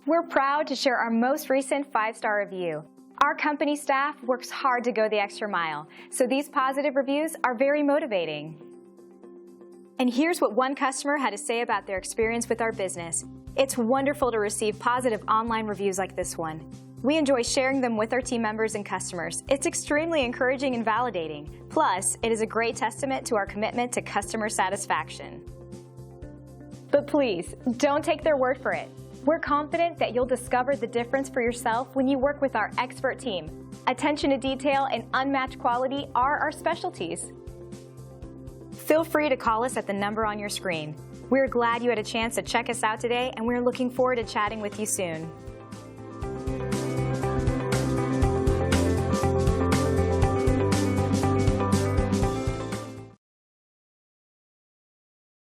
We're proud to share our most recent 5-star review. Our company staff works hard to go the extra mile, so these positive reviews are very motivating. And here's what one customer had to say about their experience with our business. It's wonderful to receive positive online reviews like this one. We enjoy sharing them with our team members and customers. It's extremely encouraging and validating. Plus, it is a great testament to our commitment to customer satisfaction. But please, don't take their word for it. We're confident that you'll discover the difference for yourself when you work with our expert team. Attention to detail and unmatched quality are our specialties. Feel free to call us at the number on your screen. We're glad you had a chance to check us out today, and we're looking forward to chatting with you soon.